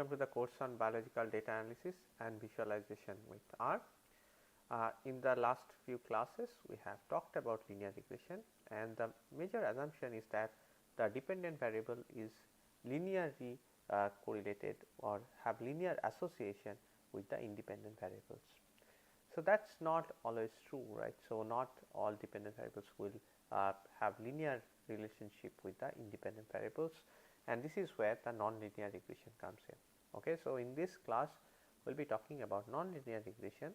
welcome to the course on biological data analysis and visualization with R. In the last few classes we have talked about linear regression, and the major assumption is that the dependent variable is linearly correlated or have linear association with the independent variables. So, that is not always true, right. So, not all dependent variables will have linear relationship with the independent variables, and this is where the nonlinear regression comes in. Okay. So, in this class we will be talking about nonlinear regression.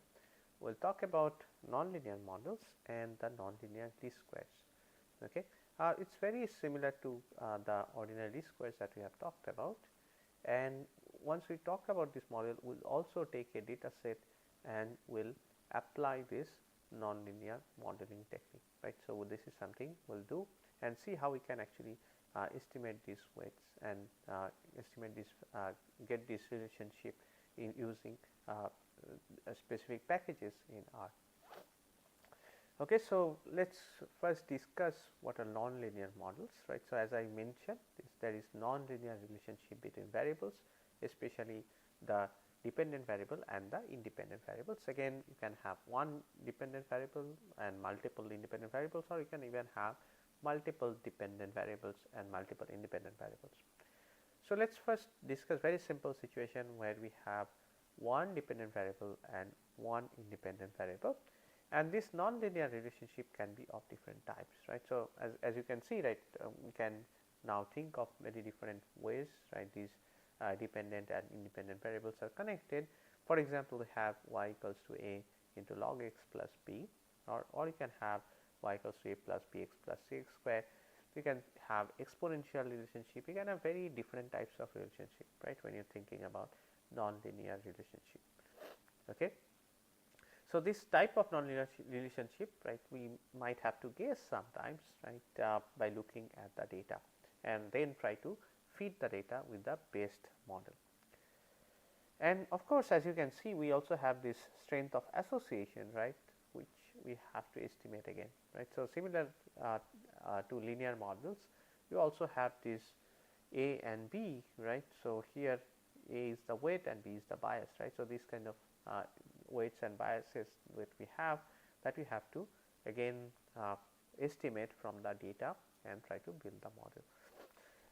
We will talk about nonlinear models and the nonlinear least squares. Okay. It is very similar to the ordinary least squares that we have talked about, and once we talk about this model we will also take a data set and will apply this nonlinear modeling technique, right. So, this is something we will do and see how we can actually estimate these weights and estimate this get this relationship in using specific packages in R. Okay, so let us first discuss what are nonlinear models, right. So, as I mentioned, there is nonlinear relationship between variables, especially the dependent variable and the independent variables. Again, you can have one dependent variable and multiple independent variables, or you can even have multiple dependent variables and multiple independent variables. So, let us first discuss very simple situation where we have one dependent variable and one independent variable, and this nonlinear relationship can be of different types, right. So, as you can see, right, we can now think of many different ways, right. These dependent and independent variables are connected. For example, we have y equals to a into log x plus b, or you can have y equals to a plus bx plus cx square. You can have exponential relationship. You can have very different types of relationship, right, when you are thinking about nonlinear relationship. Okay. So, this type of nonlinear relationship, right, we might have to guess sometimes, right, by looking at the data and then try to feed the data with the best model. And of course, as you can see, we also have this strength of association, right, which we have to estimate again, right. So, similar to linear models, you also have this A and B, right. So, here A is the weight and B is the bias, right. So, these kind of weights and biases that we have to again estimate from the data and try to build the model.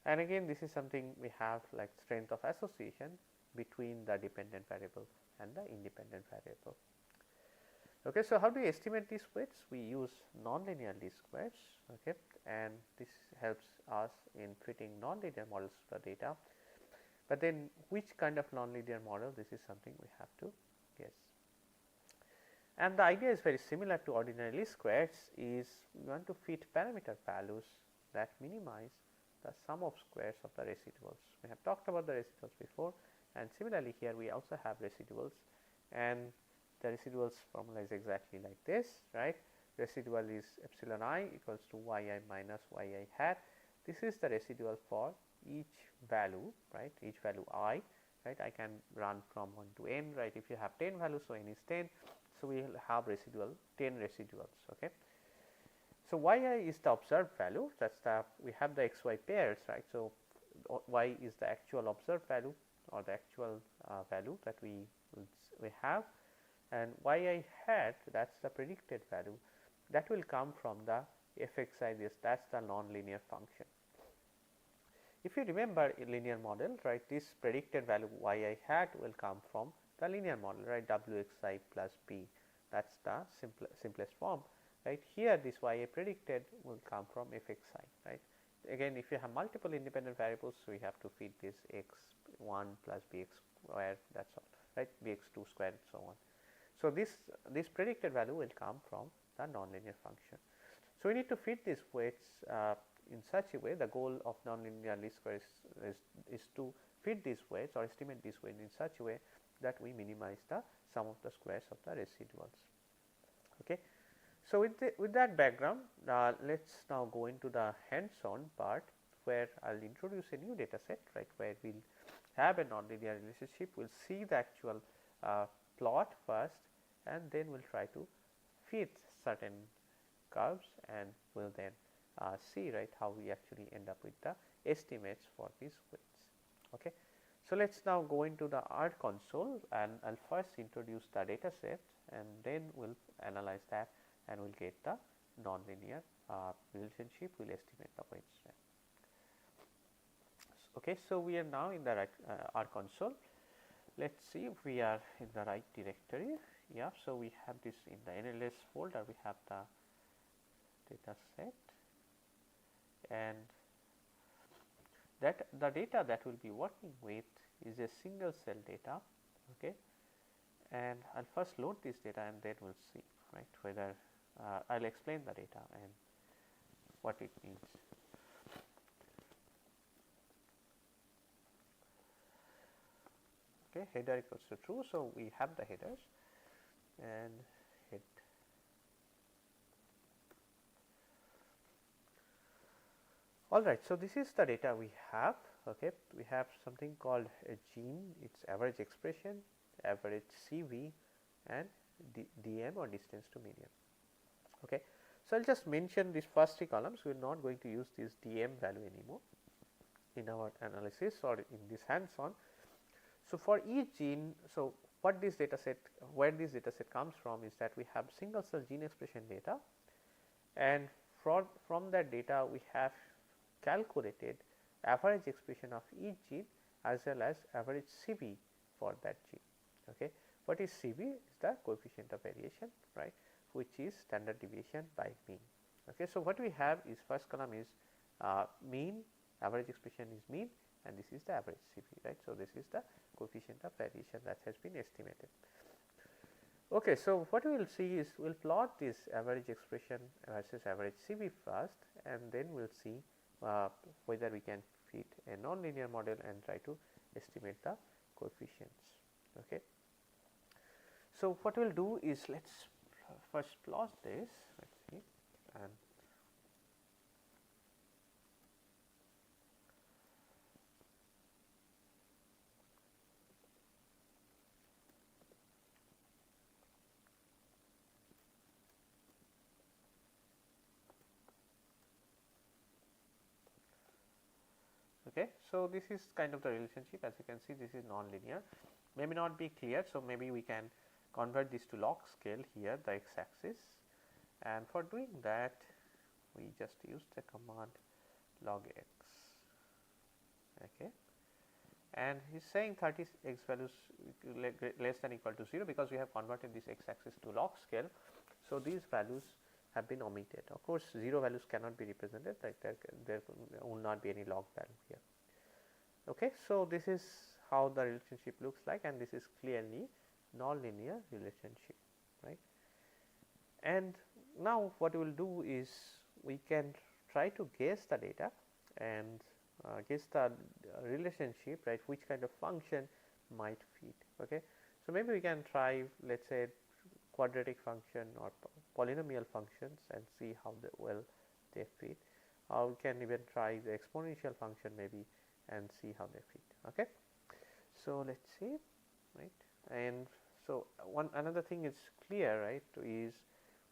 And again, this is something we have like strength of association between the dependent variable and the independent variable. Okay, so how do we estimate these weights? We use nonlinear least squares, okay, and this helps us in fitting nonlinear models to the data. But then which kind of nonlinear model? This is something we have to guess. And the idea is very similar to ordinary least squares. Is we want to fit parameter values that minimize the sum of squares of the residuals. We have talked about the residuals before, and similarly here we also have residuals, and the residuals formula is exactly like this, right. Residual is epsilon I equals to yi minus yi hat. This is the residual for each value, right, each value I, right. I can run from 1 to n, right. If you have 10 values, so n is 10, so we will have residual 10 residuals. Okay. So, yi is the observed value, that is the we have the xy pairs, right. So, y is the actual observed value or the actual value that we have, and yi hat, that is the predicted value that will come from the fxi, that is the nonlinear function. If you remember a linear model, right, this predicted value yi hat will come from the linear model, right, wxi plus b, that is the simplest form. Right. Here this yi predicted will come from fxi, right. Again, if you have multiple independent variables, so we have to feed this x1 plus bx square, that is all, right, bx2 square and so on. So, this predicted value will come from the nonlinear function. So, we need to fit these weights in such a way. The goal of nonlinear least square is to fit these weights or estimate these weights in such a way that we minimize the sum of the squares of the residuals. Okay. So, with that background, let us now go into the hands-on part, where I will introduce a new data set, right, where we will have a nonlinear relationship. We will see the actual plot first, and then we will try to fit certain curves, and we will then see, right, how we actually end up with the estimates for these weights. Okay. So, let us now go into the R console, and I will first introduce the data set, and then we will analyze that and we will get the nonlinear relationship, we will estimate the weight strength. Okay, so we are now in the right R console. Let us see if we are in the right directory. Yeah, so we have this in the NLS folder, we have the data set, and that the data that we will be working with is a single cell data. Okay, and I will first load this data and then we will see, right, whether I will explain the data and what it means. Okay, header equals to true. So, we have the headers and head. All right. So, this is the data we have. Okay, we have something called a gene, its average expression, average CV, and DM or distance to median. Okay. So, I will just mention these first three columns. We are not going to use this DM value anymore in our analysis or in this hands on. So, for each gene, so what this data set, where this data set comes from is that we have single cell gene expression data, and from that data we have calculated average expression of each gene as well as average CV for that gene. Okay. What is CV? Is the coefficient of variation, right, which is standard deviation by mean. Okay. So, what we have is first column is mean, average expression is mean, and this is the average CV, right. So, this is the coefficient of variation that has been estimated. Okay, so what we will see is we will plot this average expression versus average CV first, and then we will see whether we can fit a nonlinear model and try to estimate the coefficients. Okay. So, what we will do is let us first plot this, let us see, and okay. So, this is kind of the relationship. As you can see, this is non-linear, maybe not be clear. So, maybe we can convert this to log scale here, the x axis, and for doing that we just use the command log x. Okay. And he is saying 30 x values less than equal to 0 because we have converted this x axis to log scale. So, these values have been omitted. Of course, 0 values cannot be represented, like there will not be any log value here. Okay. So, this is how the relationship looks like, and this is clearly nonlinear relationship, right. And now what we will do is we can try to guess the data and guess the relationship, right, which kind of function might fit. Okay. So, maybe we can try, let us say, quadratic function or polynomial functions and see how well they fit, or we can even try the exponential function maybe and see how they fit. Okay. So, let us see, right. And so, another thing is clear, right, is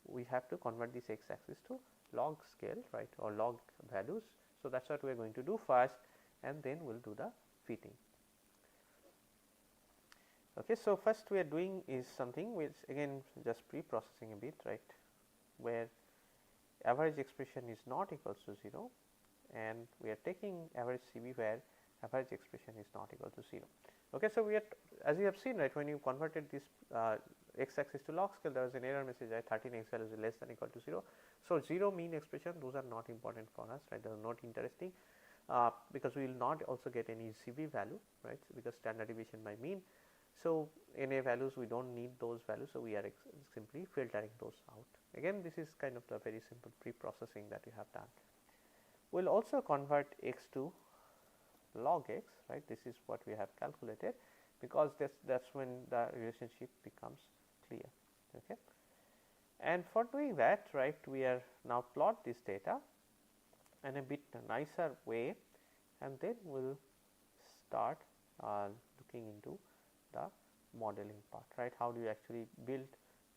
we have to convert this x axis to log scale, right, or log values. So, that is what we are going to do first, and then we will do the fitting. Okay. So, first we are doing is something which again just pre-processing a bit, right, where average expression is not equals to 0, and we are taking average CV where average expression is not equal to 0. Okay. So, we are, as you have seen, right, when you converted this x axis to log scale, there was an error message that 13 x values is less than equal to 0. So, 0 mean expression, those are not important for us, right, they are not interesting because we will not also get any CV value, right, because standard deviation by mean. So, NA values we do not need those values. So, we are simply filtering those out. Again, this is kind of the very simple pre-processing that you have done. We will also convert x to log x, right, this is what we have calculated, because that is when the relationship becomes clear. Okay. And for doing that, right, we are now plot this data in a bit nicer way, and then we will start looking into the modeling part, right, how do you actually build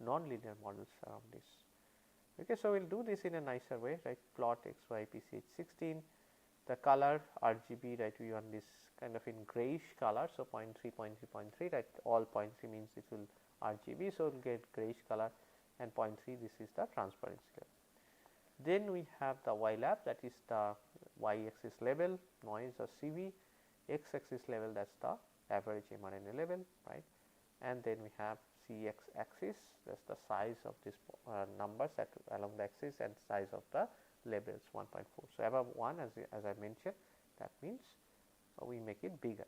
non-linear models around this. Okay. So, we will do this in a nicer way, right, plot x, y, p, c, h 16, the color RGB, right, we want this kind of in grayish color. So 0.3, 0.3, 0.3, right, all 0.3 means it will RGB, so it will get grayish color, and 0.3 this is the transparency level. Then we have the Y lab, that is the Y axis level, noise or CV, X axis level, that is the average mRNA level, right, and then we have CX axis, that is the size of this numbers that along the axis, and size of the labels 1.4. So, above 1, as I mentioned, that means we make it bigger.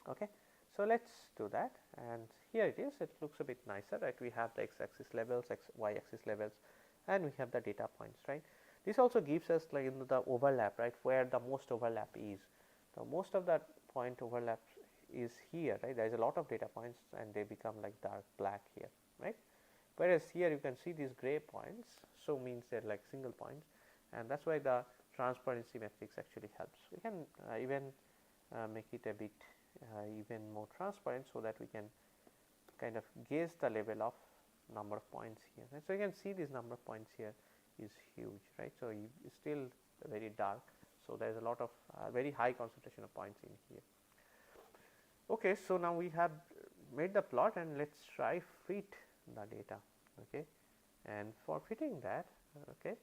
Okay. So, let us do that, and here it is, it looks a bit nicer, right. We have the X axis levels, Y axis levels, and we have the data points, right. This also gives us like the overlap, right, where the most overlap is. The most of that point overlap is here, right. There is a lot of data points and they become like dark black here, right. Whereas here you can see these gray points, so means they are like single points, and that is why the transparency matrix actually helps. We can even make it a bit even more transparent, so that we can kind of gauge the level of number of points here. Right. So, you can see this number of points here is huge, right. So, it's still very dark. So, there is a lot of very high concentration of points in here. Okay, so, now we have made the plot, and let us try fit the data. Okay, and for fitting that, okay,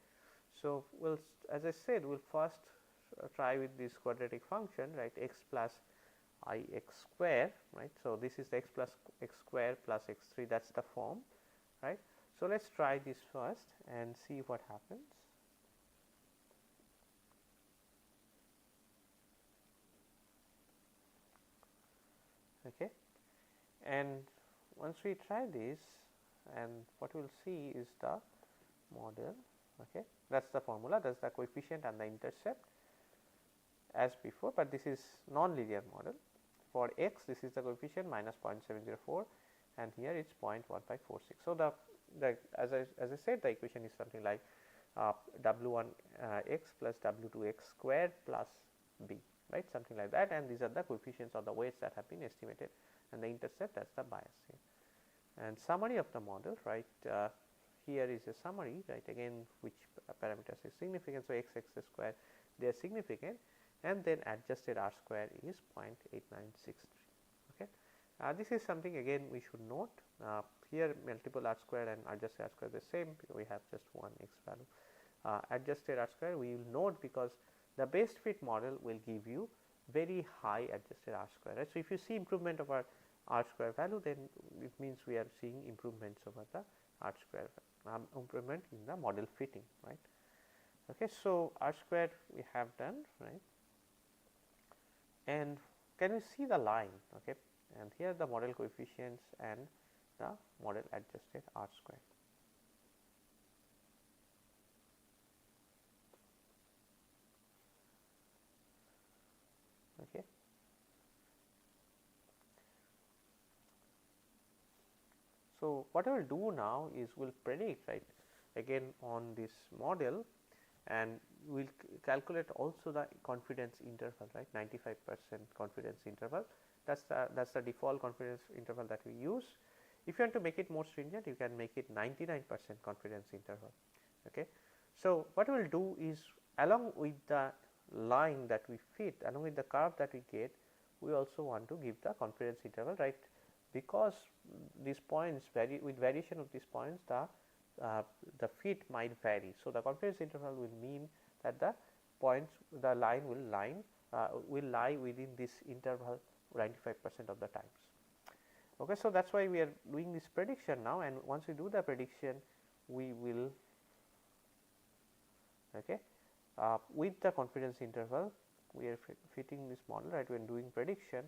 so we'll, as I said, we'll first try with this quadratic function, right, x plus I x square, right. So, this is the x plus x square plus x3, that is the form, right. So, let us try this first and see what happens. Okay, and once we try this, and what we will see is the model. Okay, that is the formula, that is the coefficient and the intercept as before, but this is non-linear model. For x, this is the coefficient minus 0.704, and here it is 0.1546. So, as I said, the equation is something like W1 x plus W2 x squared plus b, right, something like that, and these are the coefficients or the weights that have been estimated, and the intercept, that is the bias here. And summary of the model, right, here is a summary, right, again which parameters is significant. So, x square, they are significant, and then adjusted R square is 0.8963. Okay. This is something again we should note, here multiple R square and adjusted R square the same, we have just one x value. Adjusted R square we will note because the best fit model will give you very high adjusted R square, right. So, if you see improvement of our R square value, then it means we are seeing improvements over the R square improvement in the model fitting, right. Okay. So, R square we have done, right, and can you see the line, okay, and here the model coefficients and the model adjusted R square. Okay. So, what we will do now is we will predict, right, again on this model, and we will calculate also the confidence interval, right, 95% confidence interval. That is the default confidence interval that we use. If you want to make it more stringent, you can make it 99% confidence interval. Okay. So, what we will do is, along with the line that we fit, along with the curve that we get, we also want to give the confidence interval, right, because these points vary, with variation of these points the fit might vary. So, the confidence interval will mean that the points, the line will lie within this interval 95% of the times. Okay. So, that is why we are doing this prediction now, and once we do the prediction, we will, okay, with the confidence interval we are fitting this model, right, when doing prediction,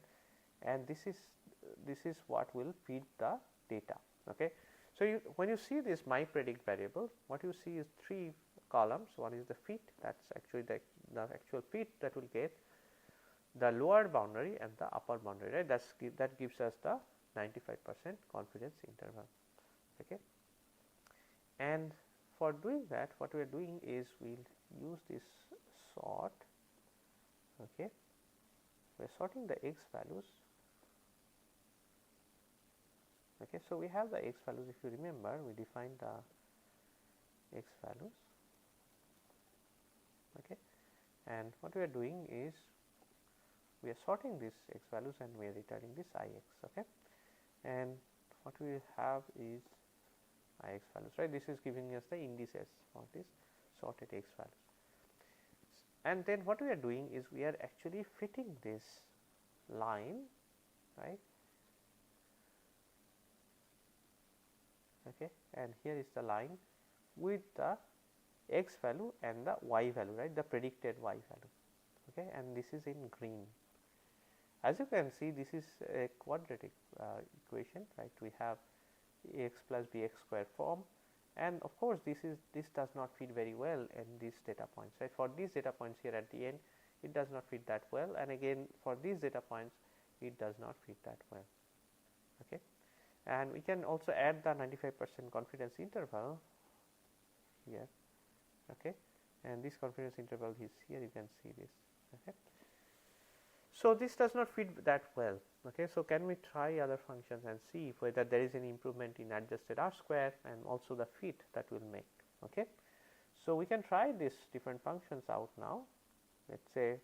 and this is what will feed the data. Okay. So, when you see this my predict variable, what you see is 3 columns. One is the fit, that is actually the actual fit that will get, the lower boundary and the upper boundary, right, that gives us the 95% confidence interval. Okay. And for doing that, what we are doing is we will use this sort. Okay. We are sorting the x values. Okay. So, we have the x values, if you remember we defined the x values. Okay. And what we are doing is we are sorting these x values and we are returning this ix, okay. And what we have is ix values, right. This is giving us the indices for this sorted x values. And then what we are doing is we are actually fitting this line, right, okay, and here is the line with the x value and the y value, right, the predicted y value, okay, and this is in green. As you can see, this is a quadratic equation, right. We have ax plus bx square form, and of course this does not fit very well in these data points, right. For these data points here at the end, it does not fit that well, and again for these data points it does not fit that well, okay. And we can also add the 95% confidence interval here, okay, and this confidence interval is here, you can see this, okay. So this does not fit that well, okay. So can we try other functions and see whether there is any improvement in adjusted R square and also the fit that will make, okay. So we can try these different functions out now. Let's say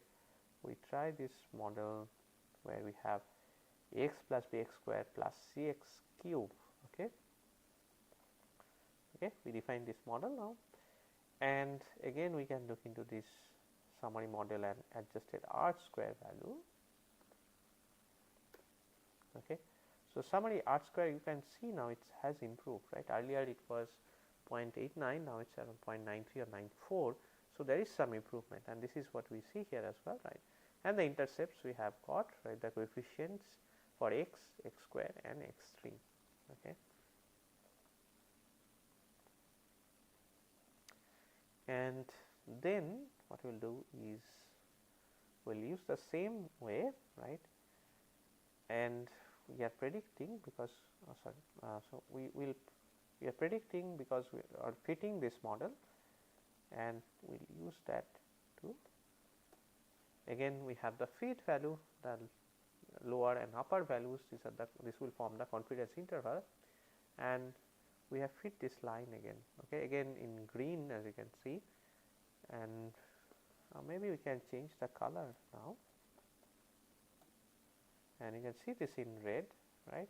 we try this model where we have x plus bx square plus cx cube, okay. Okay, we define this model now, and again we can look into this summary model and adjusted R square value, okay. So summary R square, you can see now it has improved, right. Earlier it was 0.89, now it's around 0.93 or 94. So there is some improvement, and this is what we see here as well, right. And the intercepts we have got, right, the coefficients for x, x square and x3, okay. And then what we will do is we will use the same way, right, and we are predicting because so we are predicting because we are fitting this model, and we will use that to, again we have the fit value, the lower and upper values, this will form the confidence interval, and we have fit this line again, okay, again in green as you can see, and maybe we can change the color now, and you can see this in red, right.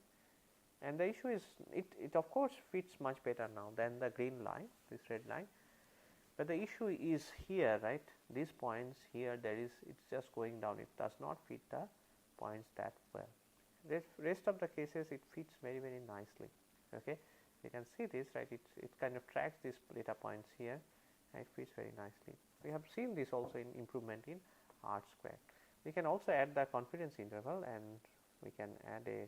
And the issue is it of course fits much better now than the green line, this red line, but the issue is here, right, these points here, there is, it's just going down, it does not fit the points that well. Rest of the cases it fits very nicely, okay. You can see this, right, it kind of tracks these data points here, and it fits very nicely. We have seen this also in improvement in R square. We can also add the confidence interval, and we can add a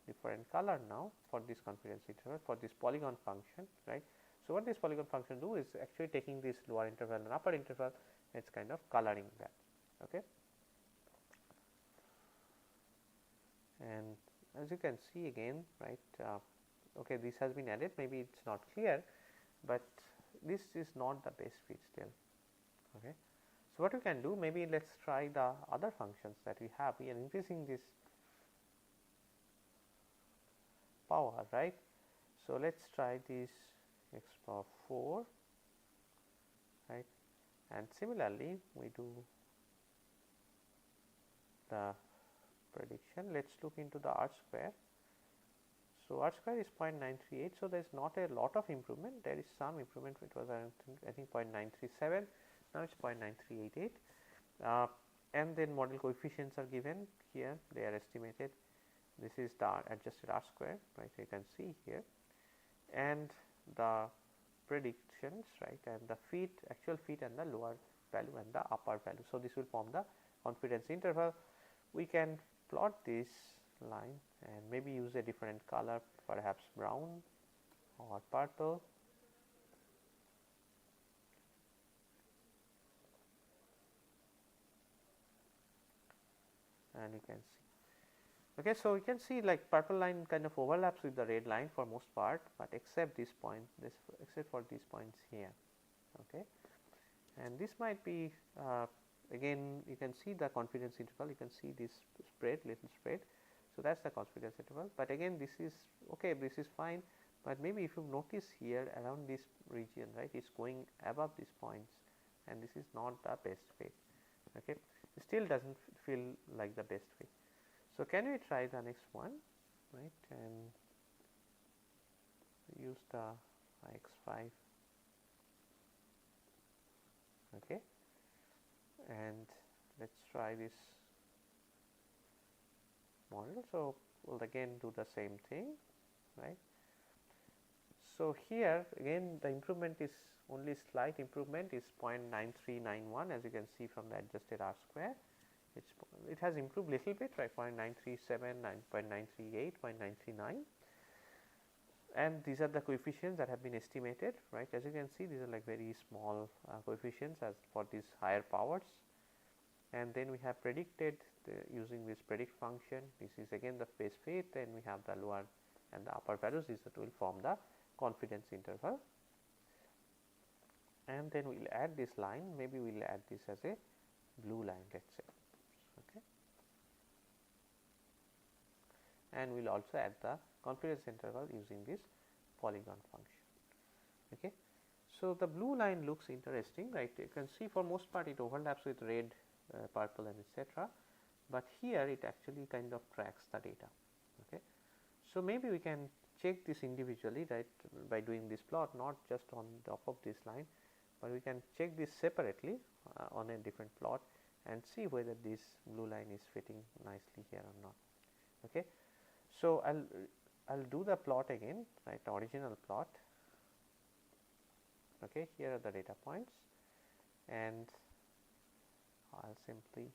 different color now for this confidence interval for this polygon function, right. So what this polygon function do is actually taking this lower interval and upper interval, it's kind of coloring that, okay. And as you can see again, right, okay, this has been added, maybe it's not clear, but this is not the best fit still, okay. So what we can do, maybe let's try the other functions that we have. We are increasing this power, right. So let's try this x power 4, right, and similarly we do the prediction. Let's look into the R square. So R square is 0.938, so there is not a lot of improvement, there is some improvement, it was I think 0.937, now it is 0.9388, and then model coefficients are given here, they are estimated, this is the adjusted R square, right, you can see here, and the predictions, right, and the fit, actual fit and the lower value and the upper value. So this will form the confidence interval. We can plot this line and maybe use a different color, perhaps brown or purple, and you can see, okay, so you can see like purple line kind of overlaps with the red line for most part, but except this point, except for these points here, okay, and this might be again you can see the confidence interval, you can see this spread, little spread. So that's the confidence interval, but again this is okay, this is fine, but maybe if you notice here around this region, right, it's going above these points, and this is not the best fit, okay. still does not feel like the best way. So, can we try the next one, right, and use the x5, okay, and let us try this model. So, we will again do the same thing, right. So, here again the improvement is only slight improvement is 0.9391, as you can see from the adjusted R square. It has improved little bit, right, 0.937, 0.938, 0.939, and these are the coefficients that have been estimated, right. As you can see, these are like very small coefficients as for these higher powers, and then we have predicted using this predict function. This is again the phase fit, and we have the lower and the upper values. These will form the confidence interval, and then we will add this line. Maybe we will add this as a blue line, let us say, okay, and we will also add the confidence interval using this polygon function, okay. So, the blue line looks interesting, right. You can see for most part it overlaps with red, purple, and etc., but here it actually kind of tracks the data, okay. So, maybe we can check this individually, right, by doing this plot, not just on top of this line, but we can check this separately on a different plot and see whether this blue line is fitting nicely here or not, okay. So, I will do the plot again, right, original plot, okay. Here are the data points, and I will simply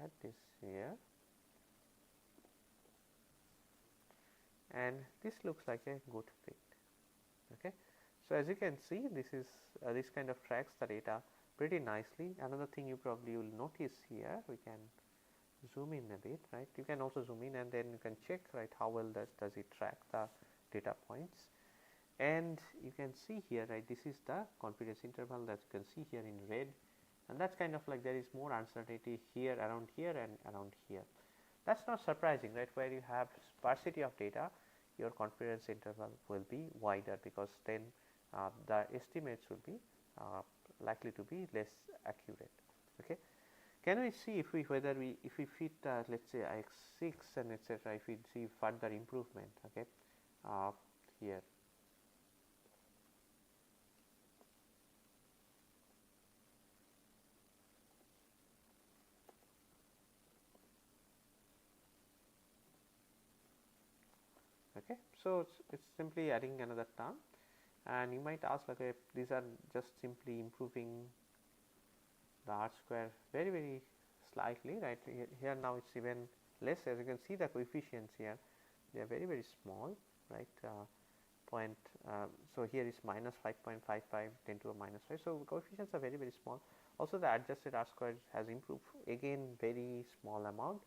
add this here, and this looks like a good fit, okay. So, as you can see, this is this kind of tracks the data pretty nicely. Another thing you probably will notice here, we can zoom in a bit, right. You can also zoom in, and then you can check, right, how well does it track the data points, and you can see here, right, this is the confidence interval that you can see here in red, and that is kind of like there is more uncertainty here, around here, and around here. That is not surprising, right, where you have sparsity of data, your confidence interval will be wider, because then the estimates will be likely to be less accurate, okay. Can we see if we fit let us say x6 and etc., if we see further improvement, okay, here. Okay. So, it is simply adding another term, and you might ask, okay, these are just simply improving the R square very slightly, right. Here now it is even less. As you can see, the coefficients here, they are very small, right. So, here is minus 5.55, 10 to a minus 5. So, coefficients are very small. Also, the adjusted R square has improved, again very small amount,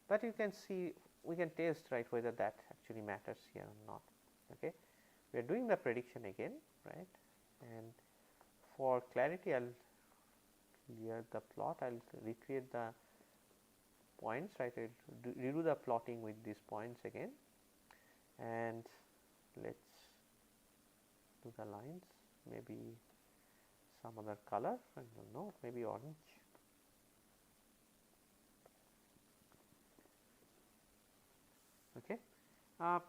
but you can see, we can test, right, whether that actually matters here or not, okay. We are doing the prediction again, right, and for clarity I will clear the plot, I will recreate the points, right. I will redo the plotting with these points again, and let us do the lines, maybe some other color, I do not know, maybe orange. Okay.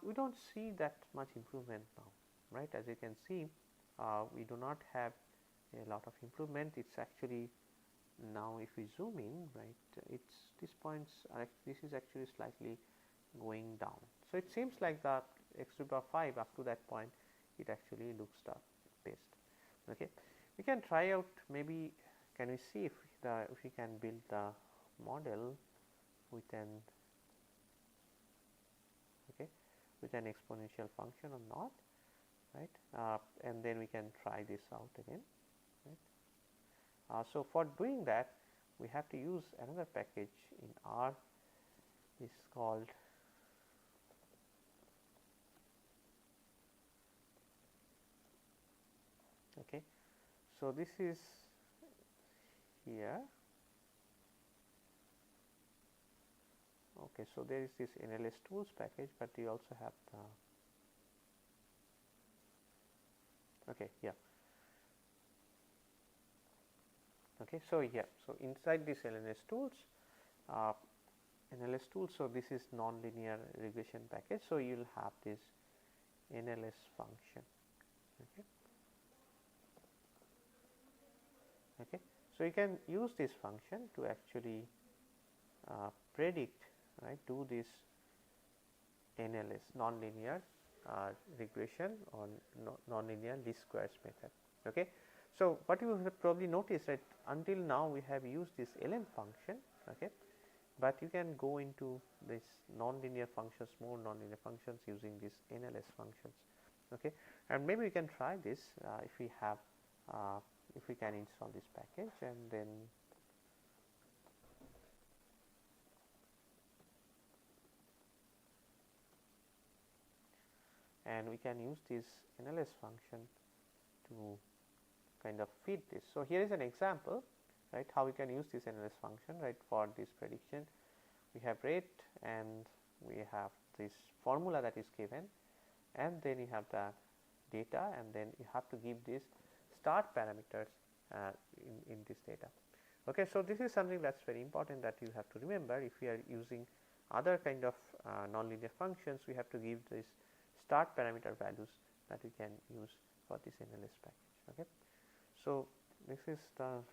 We do not see that much improvement now, right. As you can see, we do not have a lot of improvement. It is actually now, if we zoom in, right, it's these points are this is actually slightly going down. So, it seems like the x to the power 5 up to that point, it actually looks the best. Okay. We can try out, maybe can we see if we can build the model with an exponential function or not, right, and then we can try this out again, right. So, for doing that, we have to use another package in R, is called okay. So, this is here. Okay, so there is this NLS tools package, but you also have the okay, yeah, Okay, so here, so inside this uh, NLS tool, so this is nonlinear regression package. So you will have this NLS function. Okay. Okay, so you can use this function to actually predict, right, do this NLS, nonlinear regression or nonlinear least squares method. Okay. So what you have probably noticed, right, until now we have used this LM function, okay, but you can go into this nonlinear functions, more nonlinear functions using these NLS functions. Okay, and maybe we can try this if we have if we can install this package, and then we can use this NLS function to kind of feed this. So here is an example, right, how we can use this NLS function, right, for this prediction. We have rate and we have this formula that is given, and then you have the data, and then you have to give these start parameters in this data. Okay, so this is something that's very important that you have to remember. If we are using other kind of nonlinear functions, we have to give this start parameter values that we can use for this NLS package. Okay, so this is the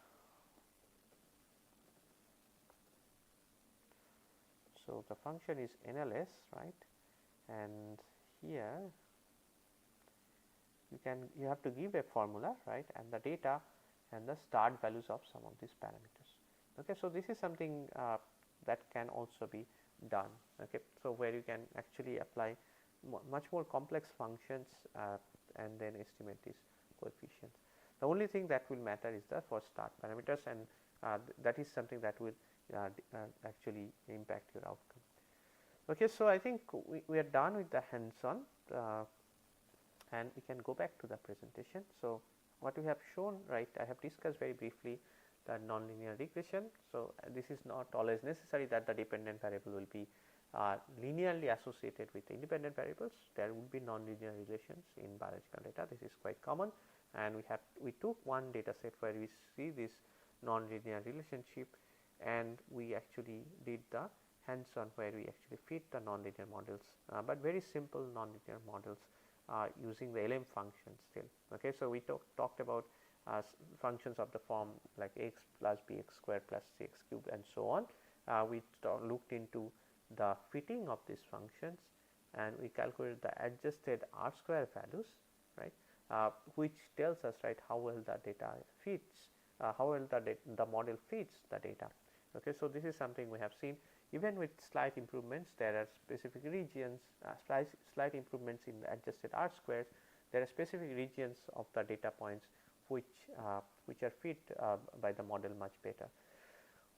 so the function is NLS, right, and here you have to give a formula, right, and the data and the start values of some of these parameters. Okay, so this is something that can also be done. Okay, so where you can actually apply much more complex functions and then estimate these coefficients. The only thing that will matter is the for start parameters, and that is something that will actually impact your outcome. Okay, so I think we are done with the hands-on, and we can go back to the presentation. So what we have shown, right, I have discussed very briefly the nonlinear regression. So this is not always necessary that the dependent variable will be linearly associated with the independent variables. There will be nonlinear regressions in biological data. This is quite common, and we took one data set where we see this nonlinear relationship, and we actually did the hands-on where we actually fit the nonlinear models, but very simple nonlinear models using the LM function still. Okay, so we talked about functions of the form like x plus bx squared plus cx cubed and so on. We looked into the fitting of these functions, and we calculated the adjusted R square values, right, which tells us, right, how well the data fits, how well the model fits the data. Okay, so this is something we have seen. Even with slight improvements, there are specific regions, slight improvements in the adjusted R squares. There are specific regions of the data points which are fit by the model much better.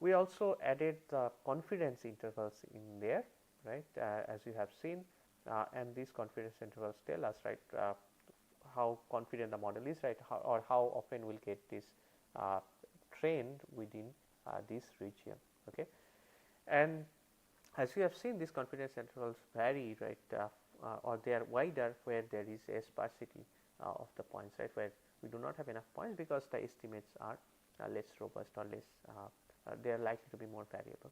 We also added the confidence intervals in there, right, as you have seen, and these confidence intervals tell us, right, how confident the model is, right, or how often we'll get this trained within this region. Okay, and as you have seen, these confidence intervals vary, right, or they are wider where there is a sparsity of the points, right, where we do not have enough points because the estimates are less robust or less they are likely to be more variable.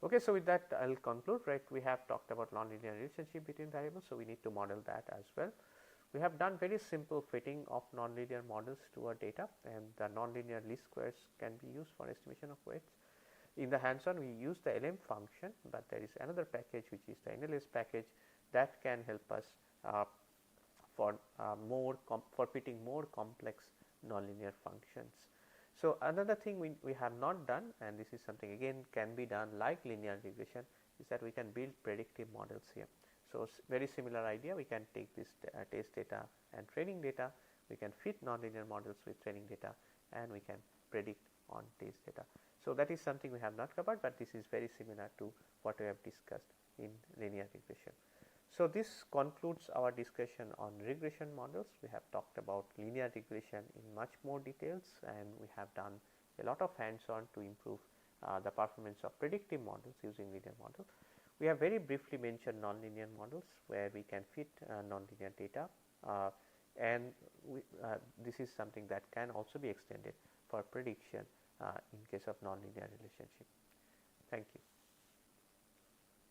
Okay, so with that I will conclude, right. We have talked about nonlinear relationship between variables, so we need to model that as well. We have done very simple fitting of nonlinear models to our data, and the nonlinear least squares can be used for estimation of weights. In the hands-on, we use the LM function, but there is another package which is the NLS package that can help us for fitting more complex nonlinear functions. So another thing we have not done, and this is something again can be done like linear regression, is that we can build predictive models here. So very similar idea. We can take this test data and training data. We can fit nonlinear models with training data, and we can predict on test data. So that is something we have not covered, but this is very similar to what we have discussed in linear regression. So this concludes our discussion on regression models. We have talked about linear regression in much more details, and we have done a lot of hands-on to improve the performance of predictive models using linear models. We have very briefly mentioned nonlinear models where we can fit nonlinear data, and this is something that can also be extended for prediction in case of nonlinear relationship. Thank you.